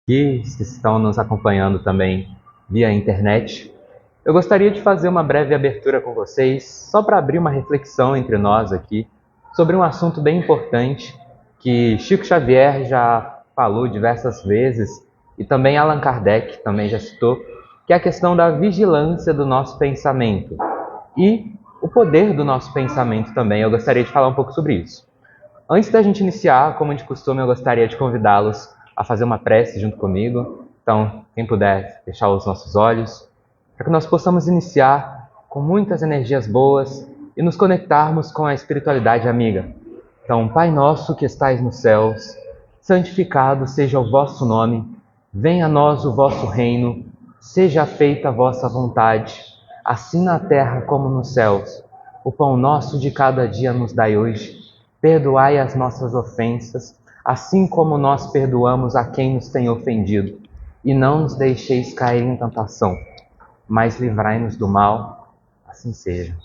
Que estão nos acompanhando também via internet. Eu gostaria de fazer uma breve abertura com vocês, só para abrir uma reflexão entre nós aqui, sobre um assunto bem importante que Chico Xavier já falou diversas vezes e também Allan Kardec também já citou, que é a questão da vigilância do nosso pensamento e o poder do nosso pensamento também. Eu gostaria de falar um pouco sobre isso. Antes da gente iniciar, como de costume, eu gostaria de convidá-los a fazer uma prece junto comigo. Então, quem puder fechar os nossos olhos, para que nós possamos iniciar com muitas energias boas e nos conectarmos com a espiritualidade amiga. Então, Pai nosso que estais nos céus, santificado seja o vosso nome, venha a nós o vosso reino, seja feita a vossa vontade, assim na terra como nos céus. O pão nosso de cada dia nos dai hoje. Perdoai as nossas ofensas, assim como nós perdoamos a quem nos tem ofendido. E não nos deixeis cair em tentação, mas livrai-nos do mal, assim seja.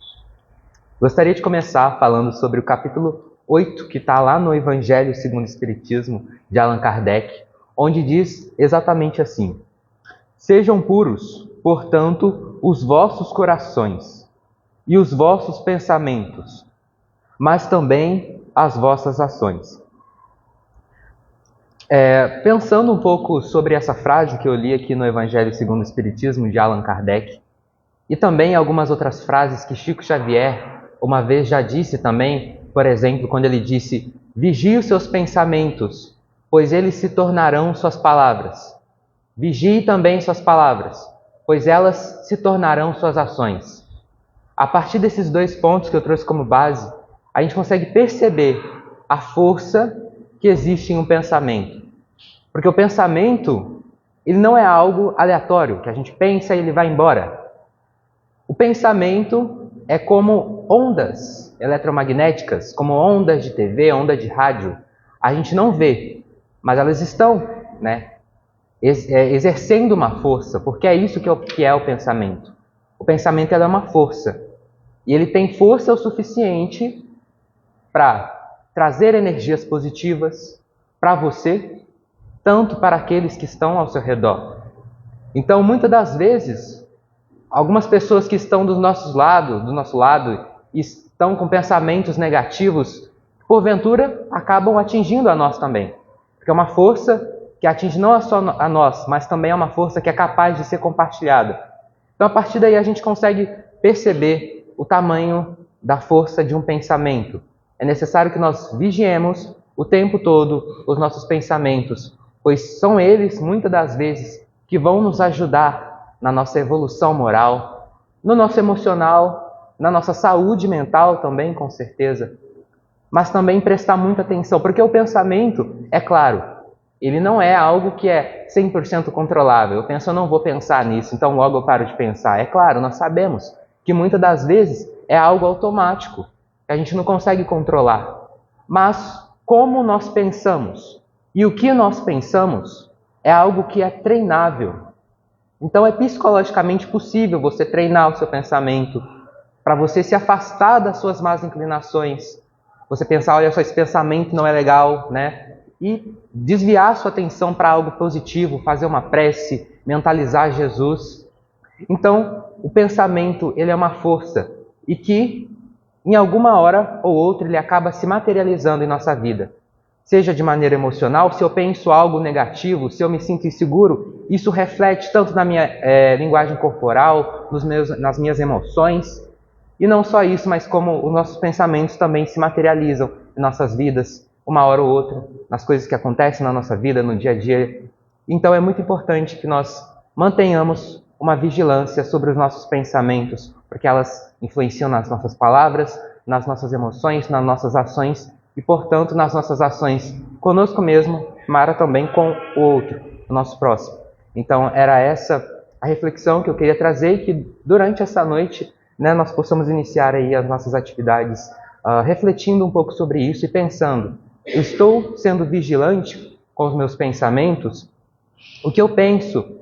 Gostaria de começar falando sobre o capítulo 8, que está lá no Evangelho segundo o Espiritismo, de Allan Kardec, onde diz exatamente assim: sejam puros, portanto, os vossos corações e os vossos pensamentos, mas também as vossas ações. Pensando um pouco sobre essa frase que eu li aqui no Evangelho segundo o Espiritismo, de Allan Kardec, e também algumas outras frases que Chico Xavier uma vez já disse também, por exemplo, quando ele disse: vigie os seus pensamentos, pois eles se tornarão suas palavras. Vigie também suas palavras, pois elas se tornarão suas ações. A partir desses dois pontos que eu trouxe como base, a gente consegue perceber a força que existe em um pensamento. Porque o pensamento, ele não é algo aleatório, que a gente pensa e ele vai embora. O pensamento é como ondas eletromagnéticas, como ondas de TV, onda de rádio. A gente não vê, mas elas estão, exercendo uma força, porque é isso que é o pensamento. O pensamento é uma força. E ele tem força o suficiente para trazer energias positivas para você, tanto para aqueles que estão ao seu redor. Então, muitas das vezes, algumas pessoas que estão do nosso lado, e estão com pensamentos negativos, porventura, acabam atingindo a nós também. Porque é uma força que atinge não só a nós, mas também é uma força que é capaz de ser compartilhada. Então, a partir daí, a gente consegue perceber o tamanho da força de um pensamento. É necessário que nós vigiemos o tempo todo os nossos pensamentos, pois são eles, muitas das vezes, que vão nos ajudar na nossa evolução moral, no nosso emocional, na nossa saúde mental também, com certeza. Mas também prestar muita atenção, porque o pensamento, é claro, ele não é algo que é 100% controlável. Eu penso, eu não vou pensar nisso, então logo eu paro de pensar. É claro, nós sabemos que muitas das vezes é algo automático, que a gente não consegue controlar. Mas como nós pensamos e o que nós pensamos é algo que é treinável. Então é psicologicamente possível você treinar o seu pensamento para você se afastar das suas más inclinações. Você pensar, olha só, esse pensamento não é legal, E desviar sua atenção para algo positivo, fazer uma prece, mentalizar Jesus. Então, o pensamento, ele é uma força e que, em alguma hora ou outra, ele acaba se materializando em nossa vida. Seja de maneira emocional, se eu penso algo negativo, se eu me sinto inseguro, isso reflete tanto na minha linguagem corporal, nas minhas emoções. E não só isso, mas como os nossos pensamentos também se materializam em nossas vidas, uma hora ou outra, nas coisas que acontecem na nossa vida, no dia a dia. Então é muito importante que nós mantenhamos uma vigilância sobre os nossos pensamentos, porque elas influenciam nas nossas palavras, nas nossas emoções, nas nossas ações e, portanto, nas nossas ações conosco mesmo, mas também com o outro, o nosso próximo. Então era essa a reflexão que eu queria trazer e que durante essa noite nós possamos iniciar aí as nossas atividades refletindo um pouco sobre isso e pensando: eu estou sendo vigilante com os meus pensamentos? O que eu penso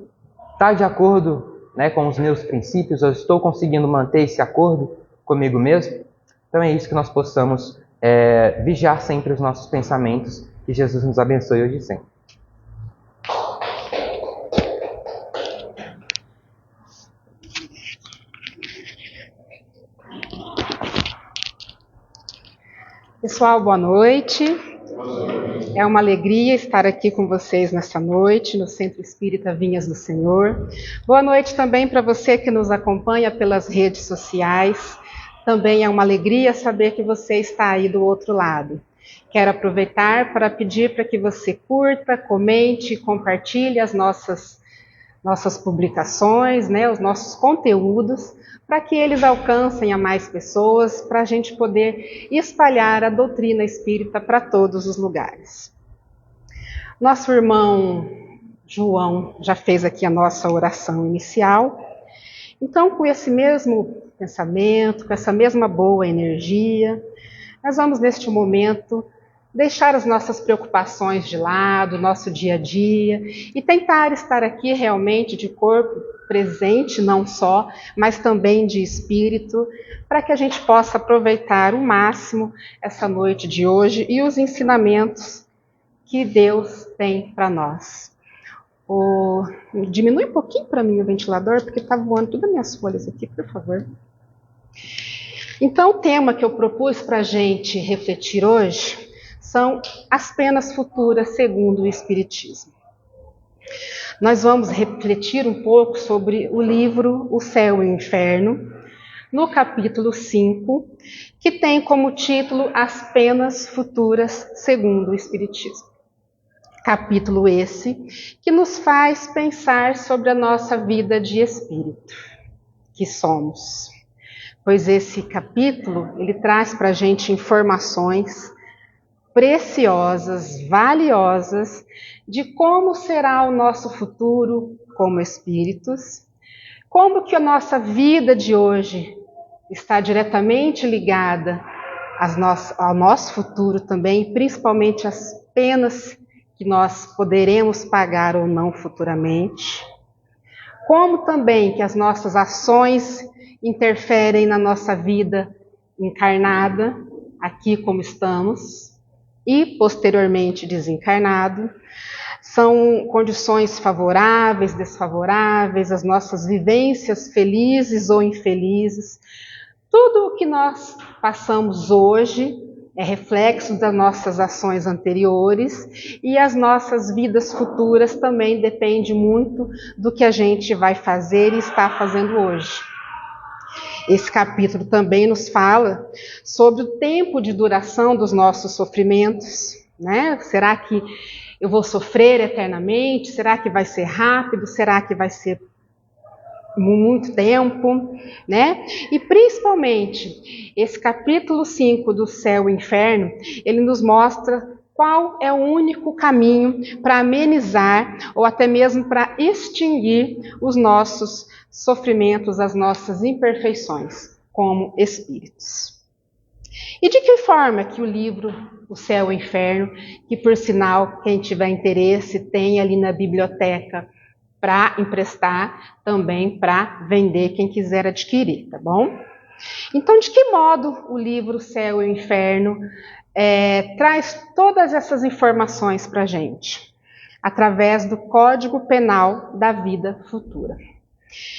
está de acordo com os meus princípios? Eu estou conseguindo manter esse acordo comigo mesmo? Então é isso, que nós possamos vigiar sempre os nossos pensamentos. Que Jesus nos abençoe hoje e sempre. Pessoal, boa noite. É uma alegria estar aqui com vocês nessa noite, no Centro Espírita Vinhas do Senhor. Boa noite também para você que nos acompanha pelas redes sociais. Também é uma alegria saber que você está aí do outro lado. Quero aproveitar para pedir para que você curta, comente e compartilhe as nossas publicações, né, os nossos conteúdos, para que eles alcancem a mais pessoas, para a gente poder espalhar a doutrina espírita para todos os lugares. Nosso irmão João já fez aqui a nossa oração inicial. Então, com esse mesmo pensamento, com essa mesma boa energia, nós vamos neste momento deixar as nossas preocupações de lado, nosso dia a dia, e tentar estar aqui realmente de corpo presente, não só, mas também de espírito, para que a gente possa aproveitar o máximo essa noite de hoje e os ensinamentos que Deus tem para nós. Diminui um pouquinho para mim o ventilador, porque está voando todas as minhas folhas aqui, por favor. Então, o tema que eu propus para a gente refletir hoje são as penas futuras segundo o Espiritismo. Nós vamos refletir um pouco sobre o livro O Céu e o Inferno, no capítulo 5, que tem como título As Penas Futuras segundo o Espiritismo. Capítulo esse que nos faz pensar sobre a nossa vida de espírito, que somos. Pois esse capítulo, ele traz para a gente informações preciosas, valiosas, de como será o nosso futuro como espíritos, como que a nossa vida de hoje está diretamente ligada ao nosso futuro também, principalmente as penas que nós poderemos pagar ou não futuramente, como também que as nossas ações interferem na nossa vida encarnada, aqui como estamos, e posteriormente desencarnado. São condições favoráveis, desfavoráveis, as nossas vivências felizes ou infelizes. Tudo o que nós passamos hoje é reflexo das nossas ações anteriores, e as nossas vidas futuras também depende muito do que a gente vai fazer e está fazendo hoje. Esse capítulo também nos fala sobre o tempo de duração dos nossos sofrimentos, né? Será que eu vou sofrer eternamente? Será que vai ser rápido? Será que vai ser muito tempo, né? E principalmente, esse capítulo 5 do Céu e Inferno, ele nos mostra qual é o único caminho para amenizar ou até mesmo para extinguir os nossos sofrimentos, as nossas imperfeições como espíritos. E de que forma que o livro O Céu e o Inferno, que por sinal, quem tiver interesse, tem ali na biblioteca para emprestar, também para vender, quem quiser adquirir, tá bom? Então, de que modo o livro O Céu e o Inferno traz todas essas informações para a gente? Através do Código Penal da Vida Futura,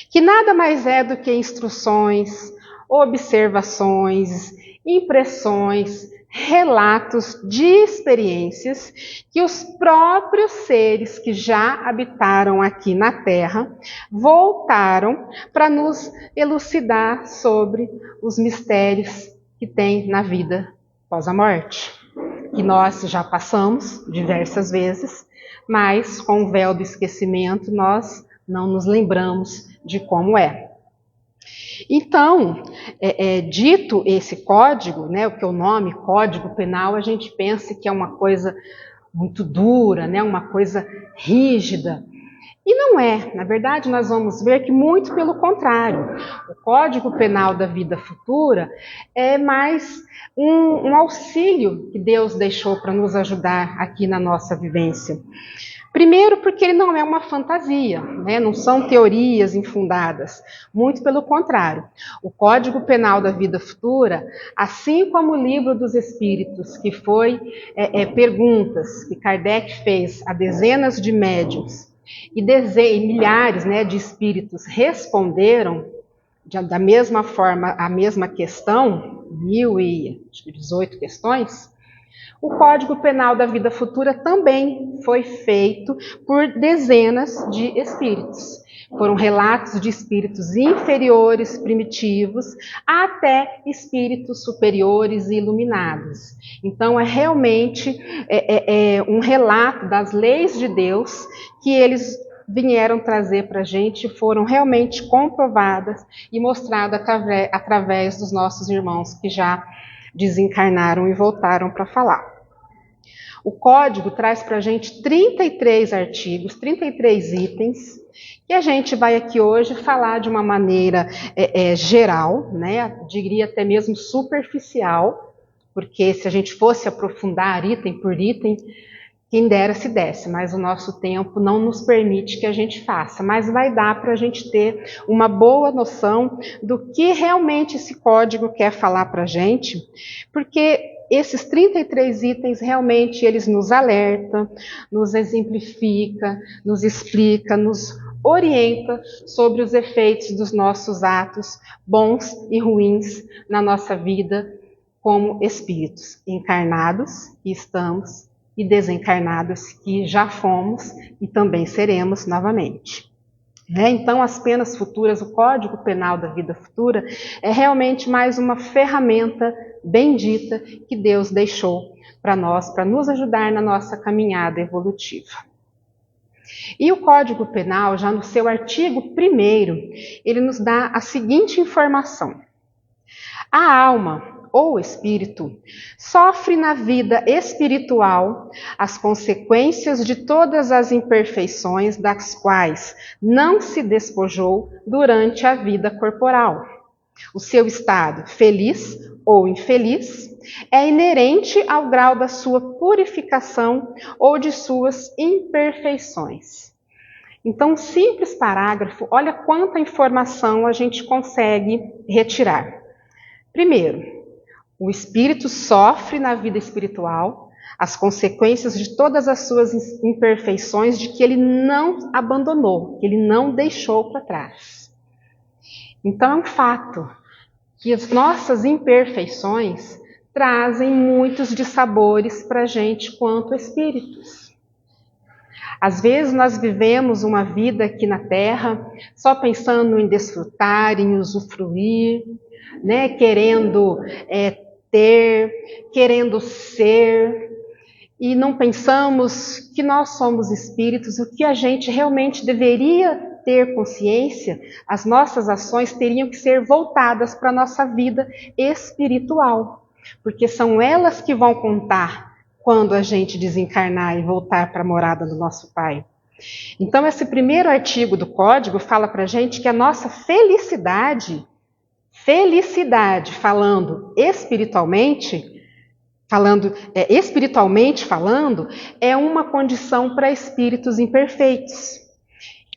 que nada mais é do que instruções, observações, impressões, relatos de experiências que os próprios seres que já habitaram aqui na Terra voltaram para nos elucidar sobre os mistérios que tem na vida após a morte, que nós já passamos diversas vezes, mas com o véu do esquecimento nós não nos lembramos de como é. Então, dito esse código, né, o que é o nome Código Penal, a gente pensa que é uma coisa muito dura, né, uma coisa rígida. E não é. Na verdade, nós vamos ver que muito pelo contrário. O Código Penal da Vida Futura é mais um auxílio que Deus deixou para nos ajudar aqui na nossa vivência. Primeiro, porque ele não é uma fantasia, né? Não são teorias infundadas, muito pelo contrário. O Código Penal da Vida Futura, assim como o Livro dos Espíritos, que foi perguntas que Kardec fez a dezenas de médiuns e milhares, né, de espíritos responderam, da mesma forma, a mesma questão, 1018 questões, o Código Penal da Vida Futura também foi feito por dezenas de espíritos. Foram relatos de espíritos inferiores, primitivos, até espíritos superiores e iluminados. Então, é realmente um relato das leis de Deus que eles vieram trazer para a gente, foram realmente comprovadas e mostradas através dos nossos irmãos que já desencarnaram e voltaram para falar. O código traz para a gente 33 artigos, 33 itens, que a gente vai aqui hoje falar de uma maneira geral, né? Diria até mesmo superficial, porque se a gente fosse aprofundar item por item, quem dera se desse, mas o nosso tempo não nos permite que a gente faça. Mas vai dar para a gente ter uma boa noção do que realmente esse código quer falar para a gente, porque esses 33 itens realmente eles nos alertam, nos exemplifica, nos explica, nos orienta sobre os efeitos dos nossos atos bons e ruins na nossa vida como espíritos encarnados que estamos e desencarnados que já fomos e também seremos novamente. Então, as penas futuras, o Código Penal da Vida Futura, é realmente mais uma ferramenta bendita que Deus deixou para nós, para nos ajudar na nossa caminhada evolutiva. E o Código Penal, já no seu artigo 1º, ele nos dá a seguinte informação. A alma, ou espírito, sofre na vida espiritual as consequências de todas as imperfeições das quais não se despojou durante a vida corporal. O seu estado, feliz ou infeliz, é inerente ao grau da sua purificação ou de suas imperfeições. Então, um simples parágrafo, olha quanta informação a gente consegue retirar. Primeiro, o espírito sofre na vida espiritual as consequências de todas as suas imperfeições de que ele não abandonou, que ele não deixou para trás. Então é um fato que as nossas imperfeições trazem muitos dissabores para a gente quanto espíritos. Às vezes nós vivemos uma vida aqui na Terra só pensando em desfrutar, em usufruir, né, querendo ter, querendo ser, e não pensamos que nós somos espíritos, o que a gente realmente deveria ter consciência, as nossas ações teriam que ser voltadas para a nossa vida espiritual, porque são elas que vão contar quando a gente desencarnar e voltar para a morada do nosso Pai. Então, esse primeiro artigo do Código fala para a gente que a nossa felicidade, falando espiritualmente falando, é uma condição para espíritos imperfeitos.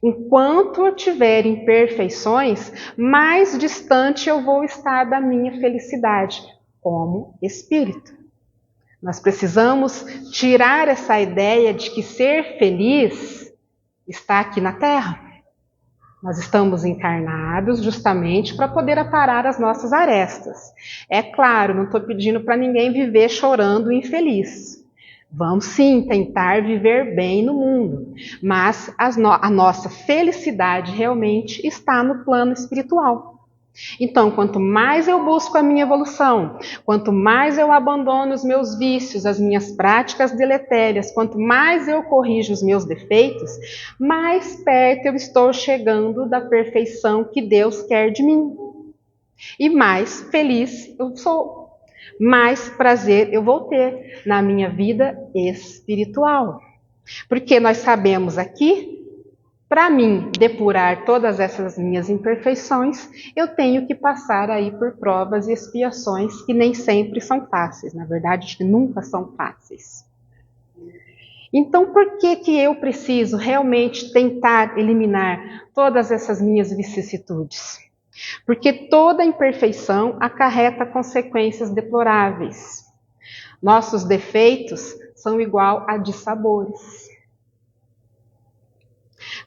Enquanto eu tiver imperfeições, mais distante eu vou estar da minha felicidade como espírito. Nós precisamos tirar essa ideia de que ser feliz está aqui na Terra. Nós estamos encarnados justamente para poder aparar as nossas arestas. É claro, não estou pedindo para ninguém viver chorando e infeliz. Vamos sim tentar viver bem no mundo, mas a nossa felicidade realmente está no plano espiritual. Então, quanto mais eu busco a minha evolução, quanto mais eu abandono os meus vícios, as minhas práticas deletérias, quanto mais eu corrijo os meus defeitos, mais perto eu estou chegando da perfeição que Deus quer de mim. E mais feliz eu sou, mais prazer eu vou ter na minha vida espiritual. Porque nós sabemos aqui, para mim depurar todas essas minhas imperfeições, eu tenho que passar aí por provas e expiações que nem sempre são fáceis, na verdade, que nunca são fáceis. Então, por que eu preciso realmente tentar eliminar todas essas minhas vicissitudes? Porque toda imperfeição acarreta consequências deploráveis. Nossos defeitos são igual a dissabores.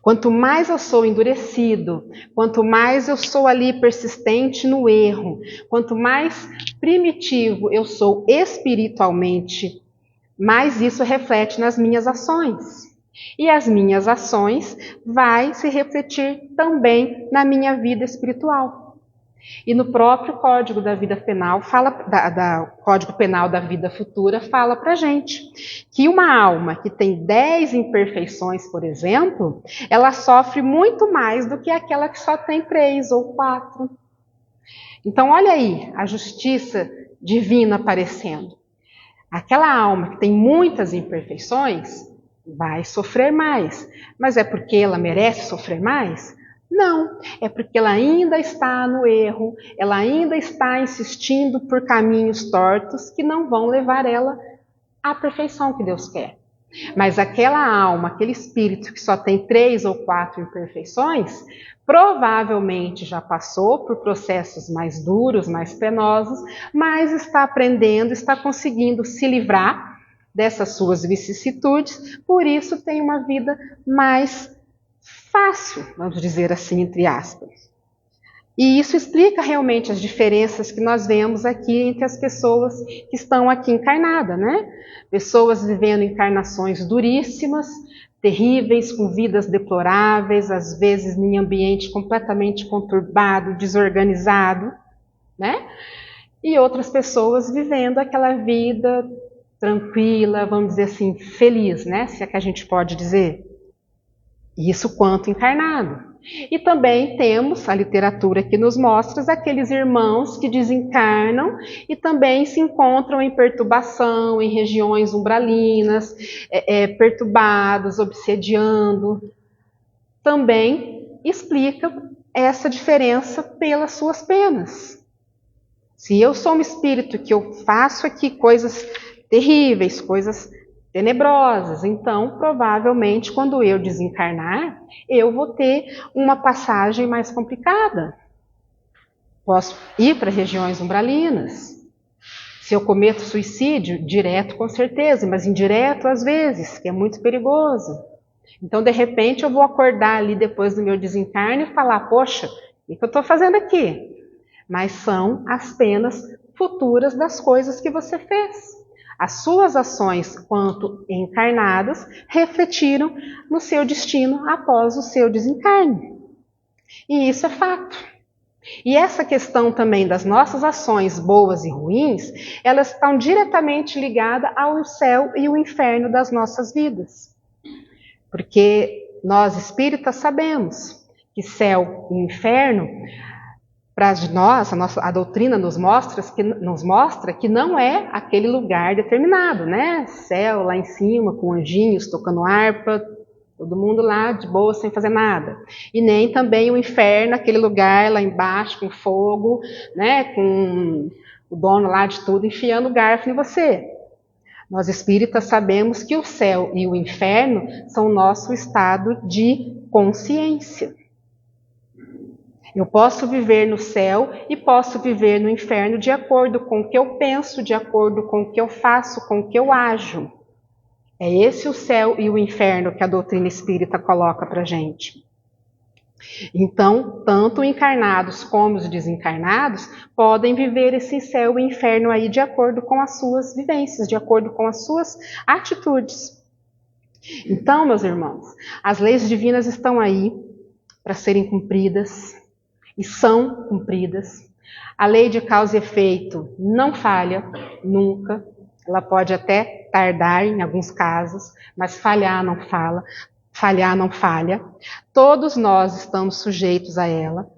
Quanto mais eu sou endurecido, quanto mais eu sou ali persistente no erro, quanto mais primitivo eu sou espiritualmente, mais isso reflete nas minhas ações. E as minhas ações vai se refletir também na minha vida espiritual. E no próprio Código da Vida Penal, Código Penal da Vida Futura, fala pra gente que uma alma que tem 10 imperfeições, por exemplo, ela sofre muito mais do que aquela que só tem 3 ou 4. Então, olha aí a justiça divina aparecendo. Aquela alma que tem muitas imperfeições vai sofrer mais. Mas é porque ela merece sofrer mais? Não, é porque ela ainda está no erro, ela ainda está insistindo por caminhos tortos que não vão levar ela à perfeição que Deus quer. Mas aquela alma, aquele espírito que só tem 3 ou 4 imperfeições, provavelmente já passou por processos mais duros, mais penosos, mas está aprendendo, está conseguindo se livrar dessas suas vicissitudes, por isso tem uma vida mais fácil, vamos dizer assim, entre aspas. E isso explica realmente as diferenças que nós vemos aqui entre as pessoas que estão aqui encarnadas, né? Pessoas vivendo encarnações duríssimas, terríveis, com vidas deploráveis, às vezes em ambiente completamente conturbado, desorganizado, né? E outras pessoas vivendo aquela vida tranquila, vamos dizer assim, feliz, né? Se é que a gente pode dizer. Isso quanto encarnado. E também temos a literatura que nos mostra aqueles irmãos que desencarnam e também se encontram em perturbação, em regiões umbralinas, perturbados, obsediando. Também explica essa diferença pelas suas penas. Se eu sou um espírito que eu faço aqui coisas terríveis, coisas tenebrosas, então provavelmente quando eu desencarnar, eu vou ter uma passagem mais complicada. Posso ir para regiões umbralinas. Se eu cometo suicídio, direto com certeza, mas indireto às vezes, que é muito perigoso. Então de repente eu vou acordar ali depois do meu desencarne e falar, poxa, o que eu estou fazendo aqui? Mas são as penas futuras das coisas que você fez. As suas ações, quanto encarnadas, refletiram no seu destino após o seu desencarne. E isso é fato. E essa questão também das nossas ações boas e ruins, elas estão diretamente ligadas ao céu e o inferno das nossas vidas. Porque nós espíritas sabemos que céu e inferno, para nós, a doutrina nos mostra que não é aquele lugar determinado, né? Céu lá em cima, com anjinhos tocando harpa, todo mundo lá de boa, sem fazer nada. E nem também o inferno, aquele lugar lá embaixo, com fogo, né? Com o dono lá de tudo enfiando o garfo em você. Nós espíritas sabemos que o céu e o inferno são o nosso estado de consciência. Eu posso viver no céu e posso viver no inferno de acordo com o que eu penso, de acordo com o que eu faço, com o que eu ajo. É esse o céu e o inferno que a doutrina espírita coloca para a gente. Então, tanto encarnados como os desencarnados podem viver esse céu e inferno aí de acordo com as suas vivências, de acordo com as suas atitudes. Então, meus irmãos, as leis divinas estão aí para serem cumpridas. E são cumpridas. A lei de causa e efeito não falha, nunca. Ela pode até tardar em alguns casos, mas falhar não falha. Todos nós estamos sujeitos a ela.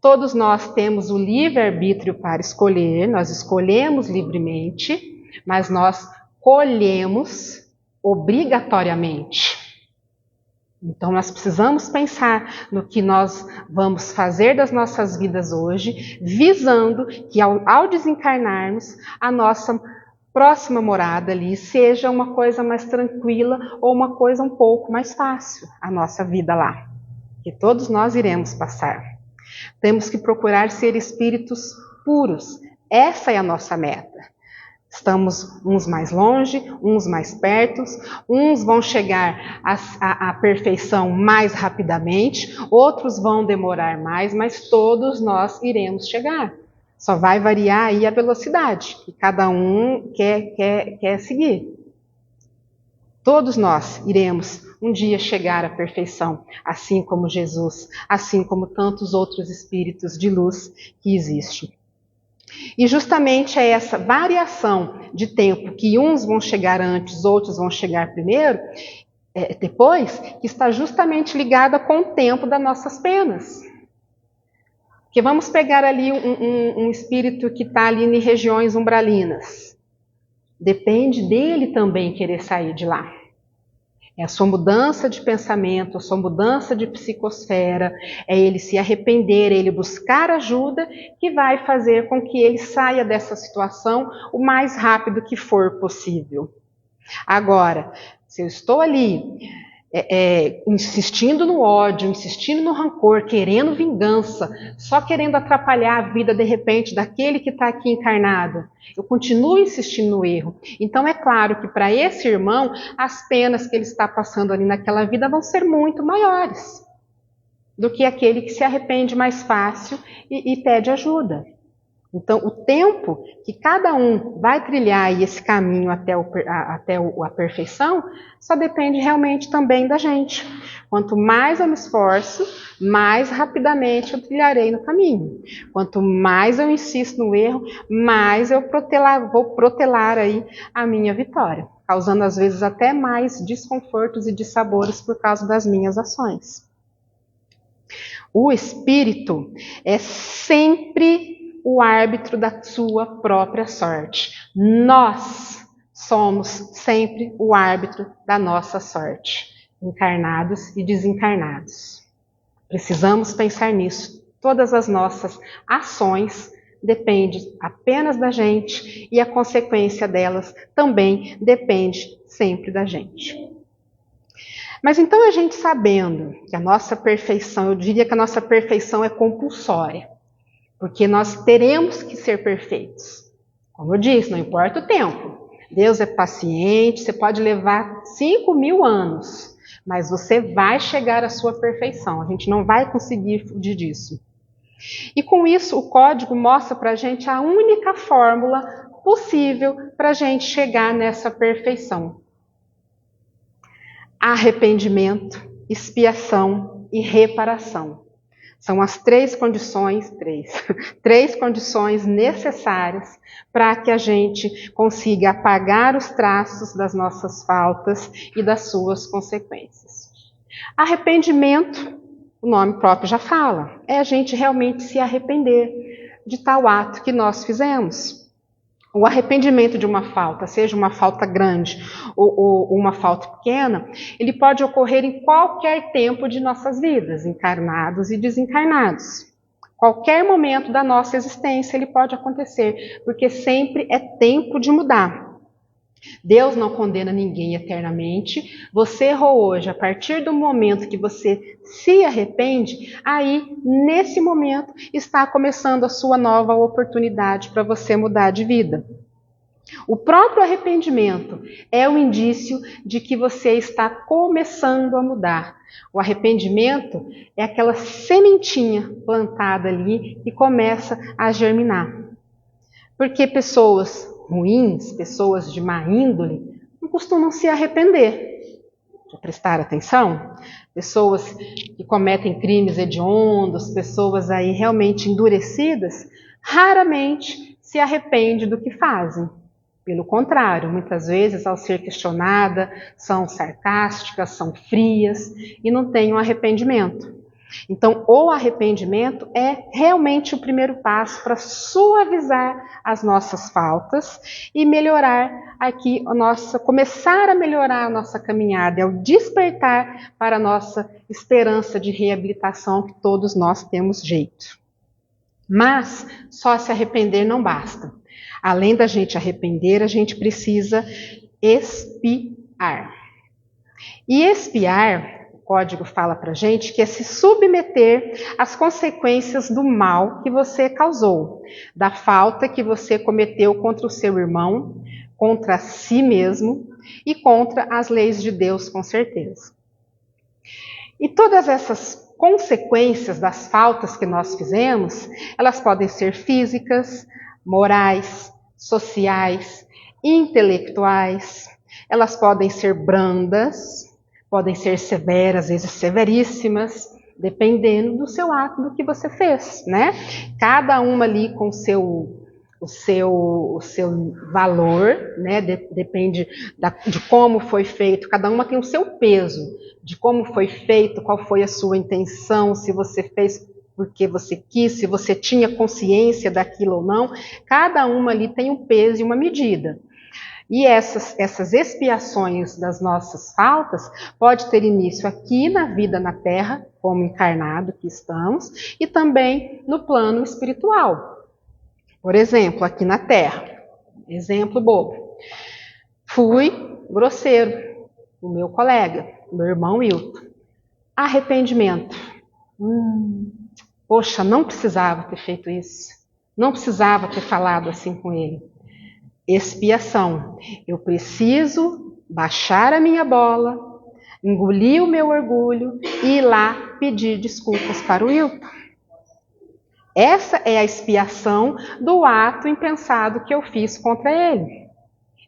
Todos nós temos o livre-arbítrio para escolher, nós escolhemos livremente, mas nós colhemos obrigatoriamente. Então, nós precisamos pensar no que nós vamos fazer das nossas vidas hoje, visando que ao desencarnarmos, a nossa próxima morada ali seja uma coisa mais tranquila ou uma coisa um pouco mais fácil, a nossa vida lá, que todos nós iremos passar. Temos que procurar ser espíritos puros, essa é a nossa meta. Estamos uns mais longe, uns mais perto, uns vão chegar à perfeição mais rapidamente, outros vão demorar mais, mas todos nós iremos chegar. Só vai variar aí a velocidade que cada um quer seguir. Todos nós iremos um dia chegar à perfeição, assim como Jesus, assim como tantos outros espíritos de luz que existem. E justamente é essa variação de tempo, que uns vão chegar antes, outros vão chegar primeiro, depois, que está justamente ligada com o tempo das nossas penas. Porque vamos pegar ali um espírito que está ali em regiões umbralinas. Depende dele também querer sair de lá. É a sua mudança de pensamento, a sua mudança de psicosfera, é ele se arrepender, é ele buscar ajuda, que vai fazer com que ele saia dessa situação o mais rápido que for possível. Agora, se eu estou ali insistindo no ódio, insistindo no rancor, querendo vingança, só querendo atrapalhar a vida de repente daquele que está aqui encarnado, eu continuo insistindo no erro. Então é claro que para esse irmão as penas que ele está passando ali naquela vida vão ser muito maiores do que aquele que se arrepende mais fácil e pede ajuda. Então, o tempo que cada um vai trilhar aí esse caminho até a perfeição, só depende realmente também da gente. Quanto mais eu me esforço, mais rapidamente eu trilharei no caminho. Quanto mais eu insisto no erro, mais eu vou protelar aí a minha vitória, causando às vezes até mais desconfortos e dissabores por causa das minhas ações. O espírito é sempre o árbitro da sua própria sorte. Nós somos sempre o árbitro da nossa sorte, encarnados e desencarnados. Precisamos pensar nisso. Todas as nossas ações dependem apenas da gente e a consequência delas também depende sempre da gente. Mas então a gente sabendo que a nossa perfeição, eu diria que a nossa perfeição é compulsória, porque nós teremos que ser perfeitos. Como eu disse, não importa o tempo. Deus é paciente, você pode levar 5.000 anos, mas você vai chegar à sua perfeição. A gente não vai conseguir fugir disso. E com isso, o código mostra para a gente a única fórmula possível para a gente chegar nessa perfeição. Arrependimento, expiação e reparação. São as três condições necessárias para que a gente consiga apagar os traços das nossas faltas e das suas consequências. Arrependimento, o nome próprio já fala, é a gente realmente se arrepender de tal ato que nós fizemos. O arrependimento de uma falta, seja uma falta grande ou uma falta pequena, ele pode ocorrer em qualquer tempo de nossas vidas, encarnados e desencarnados. Qualquer momento da nossa existência ele pode acontecer, porque sempre é tempo de mudar. Deus não condena ninguém eternamente. Você errou hoje, a partir do momento que você se arrepende, aí, nesse momento, está começando a sua nova oportunidade para você mudar de vida. O próprio arrependimento é um indício de que você está começando a mudar. O arrependimento é aquela sementinha plantada ali e começa a germinar. Porque pessoas ruins, pessoas de má índole, não costumam se arrepender. Já prestaram atenção? Pessoas que cometem crimes hediondos, pessoas aí realmente endurecidas, raramente se arrependem do que fazem. Pelo contrário, muitas vezes, ao ser questionada, são sarcásticas, são frias e não têm um arrependimento. Então, o arrependimento é realmente o primeiro passo para suavizar as nossas faltas e melhorar aqui começar a melhorar a nossa caminhada, é o despertar para a nossa esperança de reabilitação que todos nós temos jeito. Mas só se arrepender não basta. Além da gente arrepender, a gente precisa expiar. E expiar, código fala pra gente, que é se submeter às consequências do mal que você causou, da falta que você cometeu contra o seu irmão, contra si mesmo e contra as leis de Deus, com certeza. E todas essas consequências das faltas que nós fizemos, elas podem ser físicas, morais, sociais, intelectuais, elas podem ser brandas, podem ser severas, às vezes severíssimas, dependendo do seu ato, do que você fez, né? Cada uma ali com o seu valor, né? Depende de como foi feito, cada uma tem o seu peso, de como foi feito, qual foi a sua intenção, se você fez porque você quis, se você tinha consciência daquilo ou não, cada uma ali tem um peso e uma medida. E essas expiações das nossas faltas pode ter início aqui na vida na Terra, como encarnado que estamos, e também no plano espiritual. Por exemplo, aqui na Terra, exemplo bobo, fui grosseiro, o meu colega, meu irmão Wilton. Arrependimento. Poxa, não precisava ter feito isso. Não precisava ter falado assim com ele. Expiação. Eu preciso baixar a minha bola, engolir o meu orgulho e ir lá pedir desculpas para o Wilton. Essa é a expiação do ato impensado que eu fiz contra ele.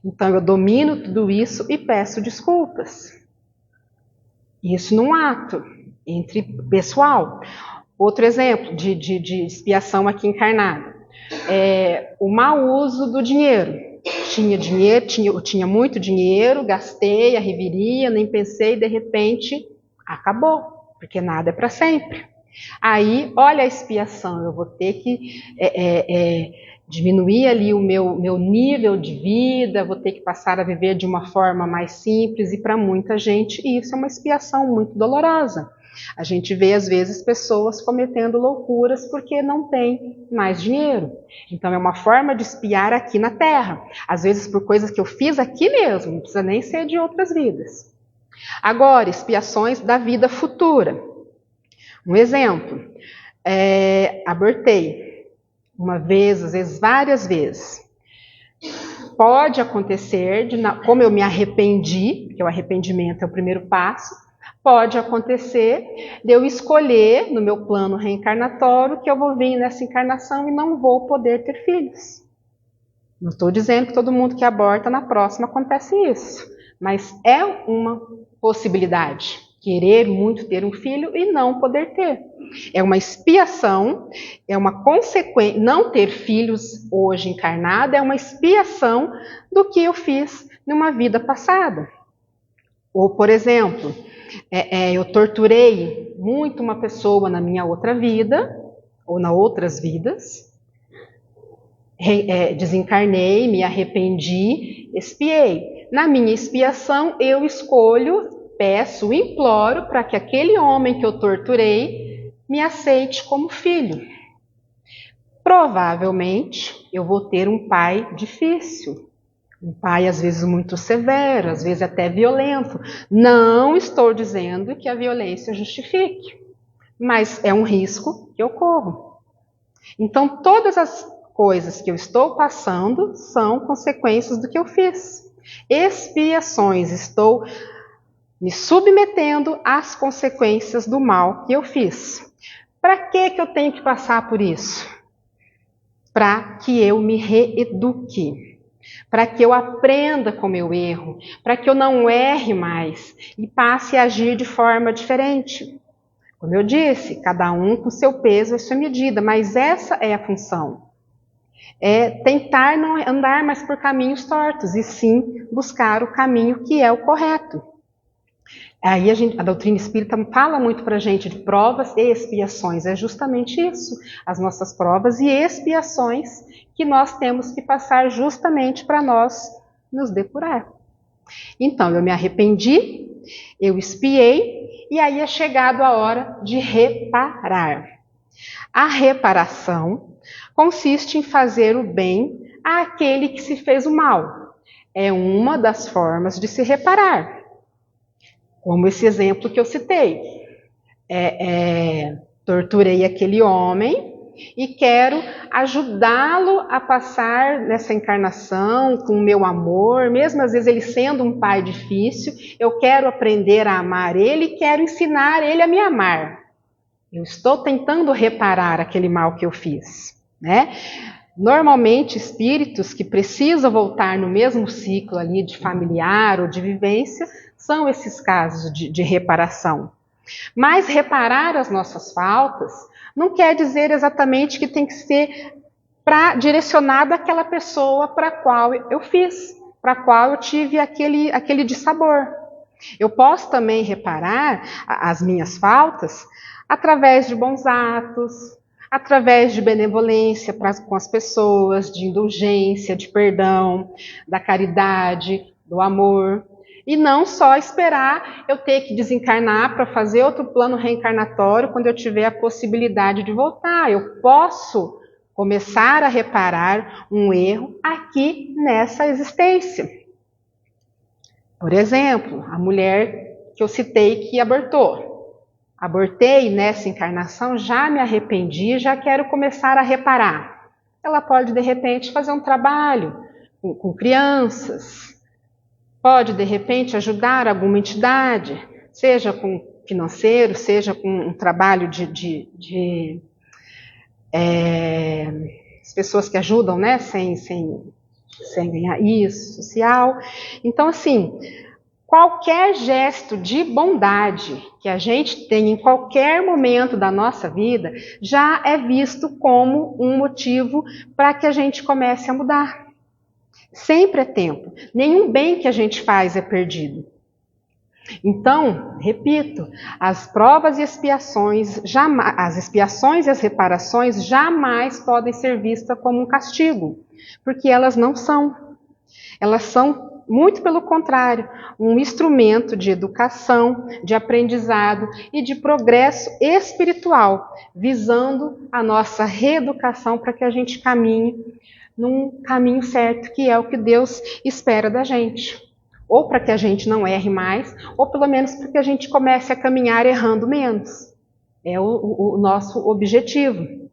Então eu domino tudo isso e peço desculpas. Isso num ato entre pessoal. Outro exemplo de expiação aqui encarnado. O mau uso do dinheiro. Eu tinha muito dinheiro, gastei a reviria, nem pensei, de repente acabou, porque nada é para sempre. Aí, olha a expiação, eu vou ter que diminuir ali o meu nível de vida, vou ter que passar a viver de uma forma mais simples, e para muita gente isso é uma expiação muito dolorosa. A gente vê, às vezes, pessoas cometendo loucuras porque não tem mais dinheiro. Então, é uma forma de expiar aqui na Terra. Às vezes, por coisas que eu fiz aqui mesmo, não precisa nem ser de outras vidas. Agora, expiações da vida futura. Um exemplo, abortei. Uma vez, às vezes, várias vezes. Pode acontecer, como eu me arrependi, porque o arrependimento é o primeiro passo, pode acontecer de eu escolher no meu plano reencarnatório que eu vou vir nessa encarnação e não vou poder ter filhos. Não estou dizendo que todo mundo que aborta na próxima acontece isso, mas é uma possibilidade. Querer muito ter um filho e não poder ter. É uma expiação, é uma consequência. Não ter filhos hoje encarnado é uma expiação do que eu fiz numa vida passada. Ou, por exemplo, eu torturei muito uma pessoa na minha outra vida, ou nas outras vidas, desencarnei, me arrependi, expiei. Na minha expiação, eu escolho, peço, imploro para que aquele homem que eu torturei me aceite como filho. Provavelmente, eu vou ter um pai difícil. Um pai, às vezes, muito severo, às vezes até violento. Não estou dizendo que a violência justifique, mas é um risco que eu corro. Então, todas as coisas que eu estou passando são consequências do que eu fiz. Expiações, estou me submetendo às consequências do mal que eu fiz. Para que eu tenho que passar por isso? Para que eu me reeduque. Para que eu aprenda com o meu erro, para que eu não erre mais e passe a agir de forma diferente. Como eu disse, cada um com seu peso e sua medida, mas essa é a função. É tentar não andar mais por caminhos tortos, e sim buscar o caminho que é o correto. Aí a doutrina espírita fala muito para a gente de provas e expiações, é justamente isso, as nossas provas e expiações que nós temos que passar justamente para nós nos depurar. Então, eu me arrependi, eu expiei, e aí é chegado a hora de reparar. A reparação consiste em fazer o bem àquele que se fez o mal. É uma das formas de se reparar. Como esse exemplo que eu citei. Torturei aquele homem e quero ajudá-lo a passar nessa encarnação com o meu amor, mesmo às vezes ele sendo um pai difícil, eu quero aprender a amar ele e quero ensinar ele a me amar. Eu estou tentando reparar aquele mal que eu fiz, né? Normalmente, espíritos que precisam voltar no mesmo ciclo ali de familiar ou de vivência, são esses casos de reparação. Mas reparar as nossas faltas não quer dizer exatamente que tem que ser direcionado àquela pessoa para a qual eu fiz, para a qual eu tive aquele dissabor. Eu posso também reparar as minhas faltas através de bons atos, através de benevolência com as pessoas, de indulgência, de perdão, da caridade, do amor. E não só esperar eu ter que desencarnar para fazer outro plano reencarnatório quando eu tiver a possibilidade de voltar. Eu posso começar a reparar um erro aqui nessa existência. Por exemplo, a mulher que eu citei que abortou. Abortei nessa encarnação, já me arrependi, já quero começar a reparar. Ela pode, de repente, fazer um trabalho com crianças. Pode, de repente, ajudar alguma entidade, seja com financeiro, seja com um trabalho as pessoas que ajudam, né, sem ganhar isso, social. Então, assim, qualquer gesto de bondade que a gente tem em qualquer momento da nossa vida já é visto como um motivo para que a gente comece a mudar. Sempre é tempo. Nenhum bem que a gente faz é perdido. Então, repito, as provas e expiações, as expiações e as reparações jamais podem ser vistas como um castigo, porque elas não são. Elas são, muito pelo contrário, um instrumento de educação, de aprendizado e de progresso espiritual, visando a nossa reeducação para que a gente caminhe num caminho certo, que é o que Deus espera da gente. Ou para que a gente não erre mais, ou pelo menos para que a gente comece a caminhar errando menos. É o nosso objetivo,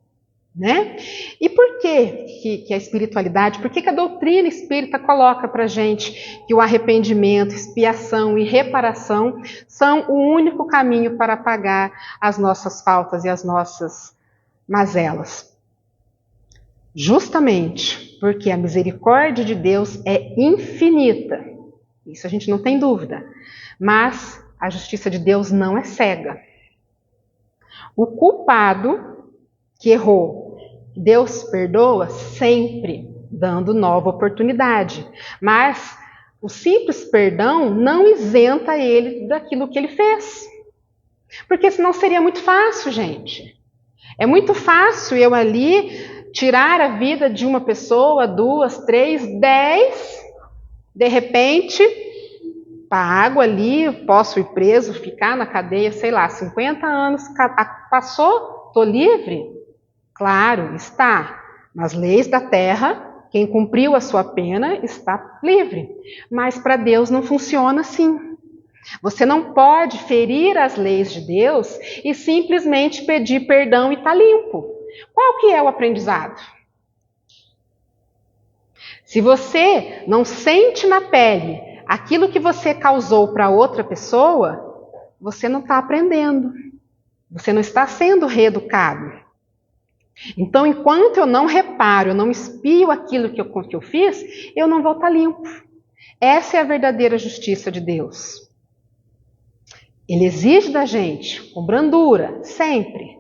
né? E por que a espiritualidade, por que a doutrina espírita coloca para a gente que o arrependimento, expiação e reparação são o único caminho para apagar as nossas faltas e as nossas mazelas? Justamente porque a misericórdia de Deus é infinita. Isso a gente não tem dúvida. Mas a justiça de Deus não é cega. O culpado que errou, Deus perdoa sempre, dando nova oportunidade. Mas o simples perdão não isenta ele daquilo que ele fez. Porque senão seria muito fácil, gente. É muito fácil eu ali tirar a vida de uma pessoa, 2, 3, 10, de repente, pago ali, posso ir preso, ficar na cadeia, sei lá, 50 anos, passou, estou livre? Claro, está. Nas leis da terra, quem cumpriu a sua pena está livre. Mas para Deus não funciona assim. Você não pode ferir as leis de Deus e simplesmente pedir perdão e está limpo. Qual que é o aprendizado? Se você não sente na pele aquilo que você causou para outra pessoa, você não está aprendendo. Você não está sendo reeducado. Então, enquanto eu não reparo, eu não expio aquilo que eu fiz, eu não vou estar limpo. Essa é a verdadeira justiça de Deus. Ele exige da gente, com brandura, sempre.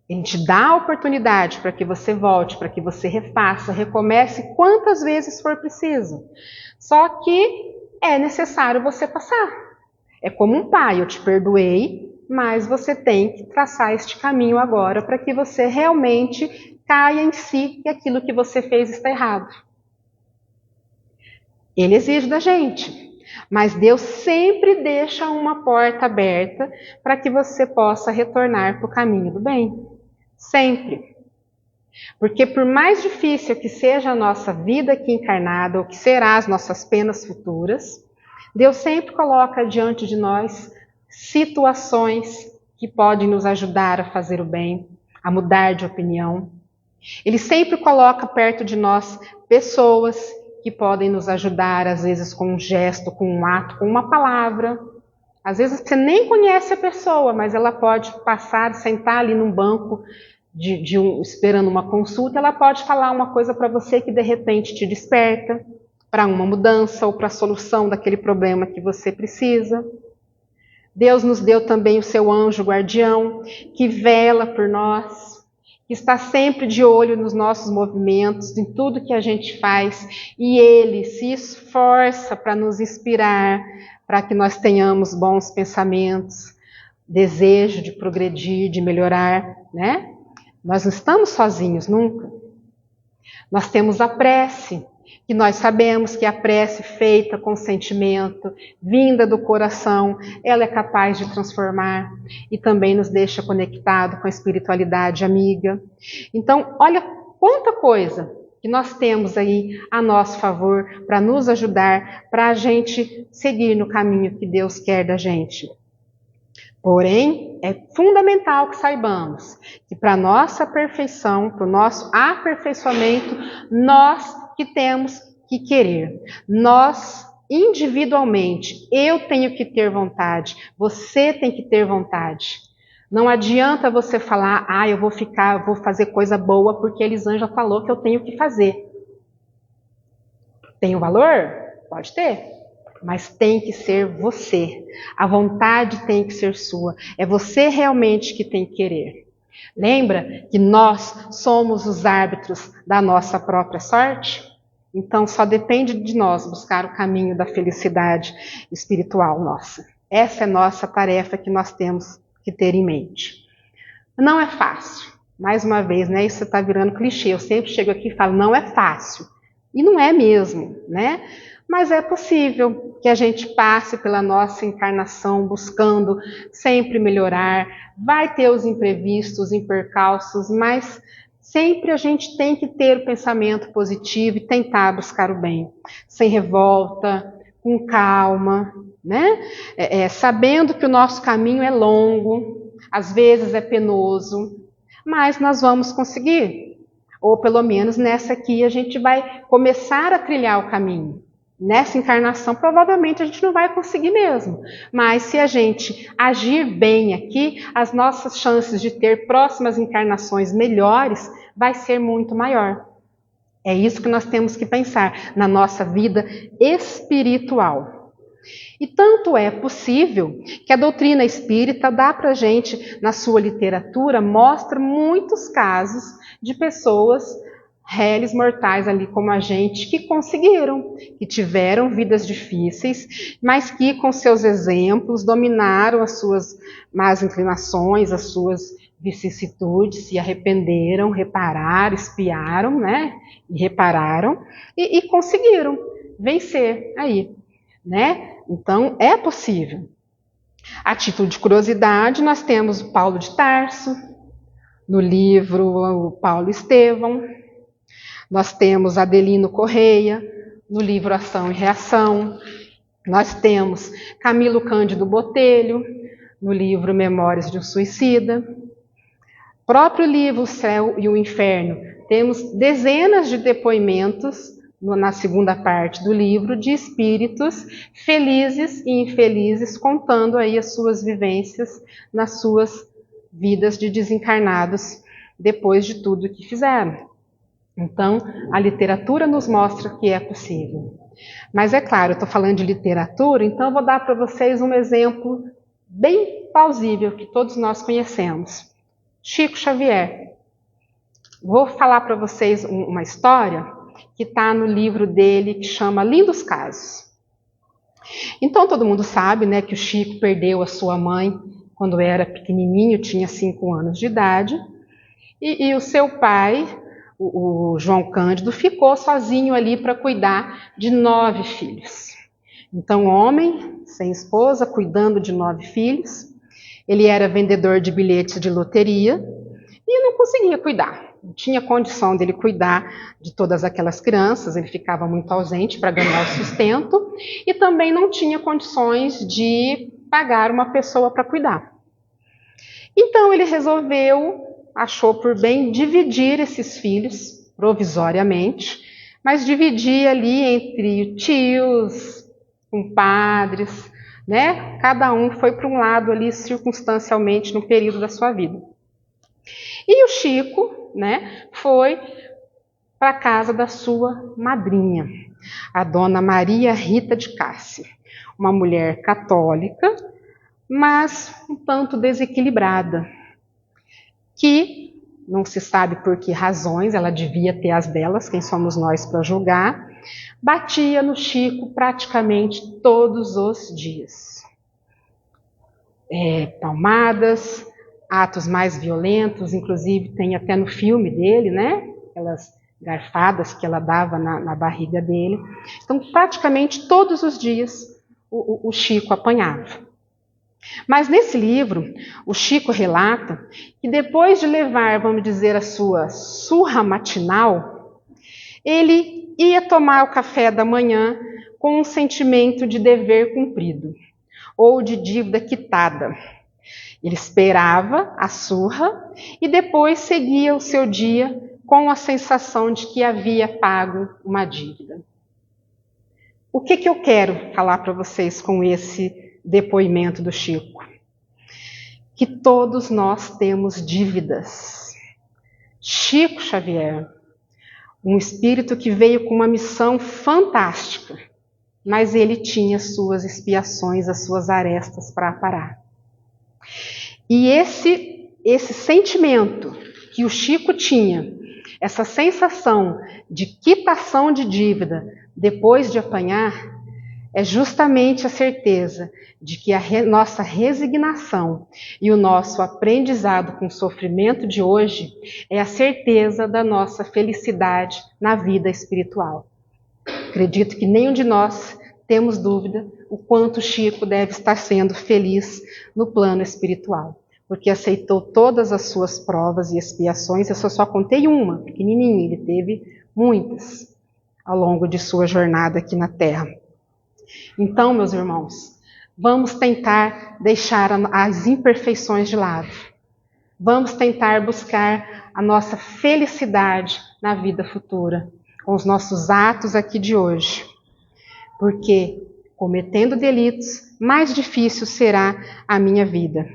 Ele te dá a oportunidade para que você volte, para que você refaça, recomece quantas vezes for preciso. Só que é necessário você passar. É como um pai, eu te perdoei, mas você tem que traçar este caminho agora para que você realmente caia em si que aquilo que você fez está errado. Ele exige da gente. Mas Deus sempre deixa uma porta aberta para que você possa retornar para o caminho do bem. Sempre. Porque por mais difícil que seja a nossa vida aqui encarnada, ou que será as nossas penas futuras, Deus sempre coloca diante de nós situações que podem nos ajudar a fazer o bem, a mudar de opinião. Ele sempre coloca perto de nós pessoas que podem nos ajudar, às vezes com um gesto, com um ato, com uma palavra. Às vezes você nem conhece a pessoa, mas ela pode passar, sentar ali num banco esperando uma consulta, ela pode falar uma coisa para você que de repente te desperta para uma mudança ou para a solução daquele problema que você precisa. Deus nos deu também o seu anjo guardião, que vela por nós, que está sempre de olho nos nossos movimentos, em tudo que a gente faz, e ele se esforça para nos inspirar, para que nós tenhamos bons pensamentos, desejo de progredir, de melhorar, né? Nós não estamos sozinhos nunca. Nós temos a prece, que nós sabemos que a prece feita com sentimento, vinda do coração, ela é capaz de transformar e também nos deixa conectado com a espiritualidade amiga. Então, olha quanta coisa que nós temos aí a nosso favor para nos ajudar, para a gente seguir no caminho que Deus quer da gente. Porém, é fundamental que saibamos que para a nossa perfeição, para o nosso aperfeiçoamento, nós que temos que querer. Nós, individualmente, eu tenho que ter vontade, você tem que ter vontade. Não adianta você falar, eu vou fazer coisa boa porque a Elisângela falou que eu tenho que fazer. Tem um valor? Pode ter. Mas tem que ser você. A vontade tem que ser sua. É você realmente que tem que querer. Lembra que nós somos os árbitros da nossa própria sorte? Então só depende de nós buscar o caminho da felicidade espiritual nossa. Essa é a nossa tarefa que nós temos que ter em mente. Não é fácil. Mais uma vez, né? Isso está virando clichê. Eu sempre chego aqui e falo, não é fácil. E não é mesmo, né? Mas é possível que a gente passe pela nossa encarnação buscando sempre melhorar. Vai ter os imprevistos, os percalços, mas sempre a gente tem que ter o pensamento positivo e tentar buscar o bem. Sem revolta, com calma, né? Sabendo que o nosso caminho é longo, às vezes é penoso, mas nós vamos conseguir. Ou pelo menos nessa aqui a gente vai começar a trilhar o caminho. Nessa encarnação, provavelmente a gente não vai conseguir mesmo. Mas se a gente agir bem aqui, as nossas chances de ter próximas encarnações melhores vai ser muito maior. É isso que nós temos que pensar na nossa vida espiritual. E tanto é possível que a doutrina espírita dá para a gente, na sua literatura, mostra muitos casos de pessoas réis mortais ali como a gente, que conseguiram, que tiveram vidas difíceis, mas que com seus exemplos dominaram as suas más inclinações, as suas vicissitudes, se arrependeram, repararam, espiaram, né? E repararam e conseguiram vencer aí, né? Então é possível. A título de curiosidade, nós temos o Paulo de Tarso, no livro o Paulo Estevão. Nós temos Adelino Correia, no livro Ação e Reação. Nós temos Camilo Cândido Botelho, no livro Memórias de um Suicida. Próprio livro O Céu e o Inferno. Temos dezenas de depoimentos, na segunda parte do livro, de espíritos felizes e infelizes, contando aí as suas vivências nas suas vidas de desencarnados, depois de tudo que fizeram. Então, a literatura nos mostra que é possível. Mas é claro, eu estou falando de literatura, então eu vou dar para vocês um exemplo bem plausível que todos nós conhecemos. Chico Xavier. Vou falar para vocês uma história que está no livro dele, que chama Lindos Casos. Então, todo mundo sabe, né, que o Chico perdeu a sua mãe quando era pequenininho, tinha 5 anos de idade, e o seu pai, o João Cândido, ficou sozinho ali para cuidar de 9 filhos. Então, homem, sem esposa, cuidando de 9 filhos. Ele era vendedor de bilhetes de loteria e não conseguia cuidar. Não tinha condição dele cuidar de todas aquelas crianças, ele ficava muito ausente para ganhar o sustento e também não tinha condições de pagar uma pessoa para cuidar. Então ele achou por bem dividir esses filhos, provisoriamente, mas dividir ali entre tios, compadres, né? Cada um foi para um lado ali circunstancialmente no período da sua vida. E o Chico, né, foi para a casa da sua madrinha, a dona Maria Rita de Cássia, uma mulher católica, mas um tanto desequilibrada, que não se sabe por que razões, ela devia ter as delas, quem somos nós para julgar, batia no Chico praticamente todos os dias. Palmadas, atos mais violentos, inclusive tem até no filme dele, né? Aquelas garfadas que ela dava na barriga dele. Então, praticamente todos os dias o Chico apanhava. Mas nesse livro, o Chico relata que depois de levar, vamos dizer, a sua surra matinal, ele ia tomar o café da manhã com um sentimento de dever cumprido ou de dívida quitada. Ele esperava a surra e depois seguia o seu dia com a sensação de que havia pago uma dívida. O que eu quero falar para vocês com esse depoimento do Chico? Que todos nós temos dívidas. Chico Xavier, um espírito que veio com uma missão fantástica, mas ele tinha suas expiações, as suas arestas para aparar. E esse sentimento que o Chico tinha, essa sensação de quitação de dívida depois de apanhar, é justamente a certeza de que a nossa resignação e o nosso aprendizado com o sofrimento de hoje é a certeza da nossa felicidade na vida espiritual. Acredito que nenhum de nós temos dúvida o quanto Chico deve estar sendo feliz no plano espiritual, porque aceitou todas as suas provas e expiações. Eu só contei uma, pequenininha, ele teve muitas ao longo de sua jornada aqui na Terra. Então, meus irmãos, vamos tentar deixar as imperfeições de lado. Vamos tentar buscar a nossa felicidade na vida futura, com os nossos atos aqui de hoje. Porque, cometendo delitos, mais difícil será a minha vida.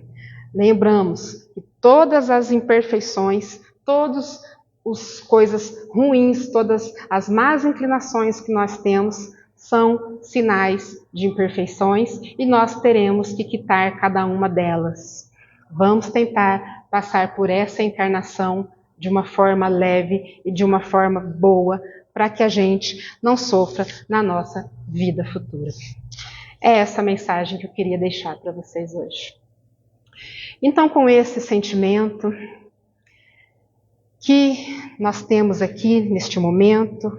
Lembramos que todas as imperfeições, todas as coisas ruins, todas as más inclinações que nós temos, são sinais de imperfeições e nós teremos que quitar cada uma delas. Vamos tentar passar por essa encarnação de uma forma leve e de uma forma boa, para que a gente não sofra na nossa vida futura. É essa a mensagem que eu queria deixar para vocês hoje. Então, com esse sentimento que nós temos aqui neste momento,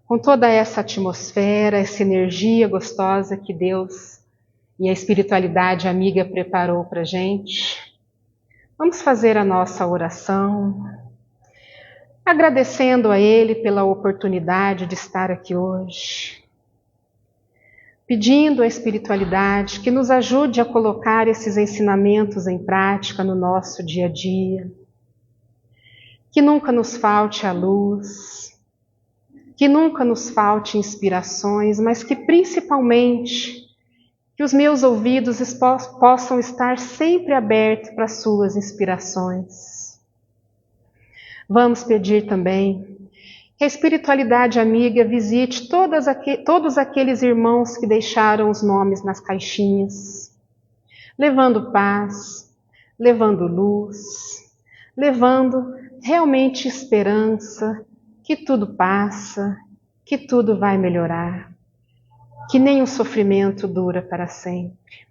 com toda essa atmosfera, essa energia gostosa que Deus e a espiritualidade amiga preparou para a gente, vamos fazer a nossa oração, agradecendo a Ele pela oportunidade de estar aqui hoje, pedindo à espiritualidade que nos ajude a colocar esses ensinamentos em prática no nosso dia a dia, que nunca nos falte a luz, que nunca nos falte inspirações, mas que principalmente que os meus ouvidos possam estar sempre abertos para as suas inspirações. Vamos pedir também que a espiritualidade amiga visite todos aqueles irmãos que deixaram os nomes nas caixinhas, levando paz, levando luz, levando realmente esperança, que tudo passa, que tudo vai melhorar, que nem o sofrimento dura para sempre.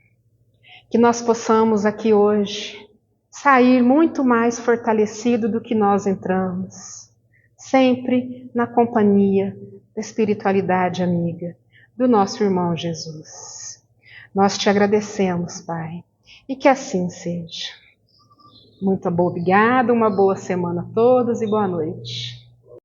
Que nós possamos aqui hoje sair muito mais fortalecido do que nós entramos, sempre na companhia da espiritualidade amiga, do nosso irmão Jesus. Nós te agradecemos, Pai, e que assim seja. Muito obrigada, uma boa semana a todos e boa noite.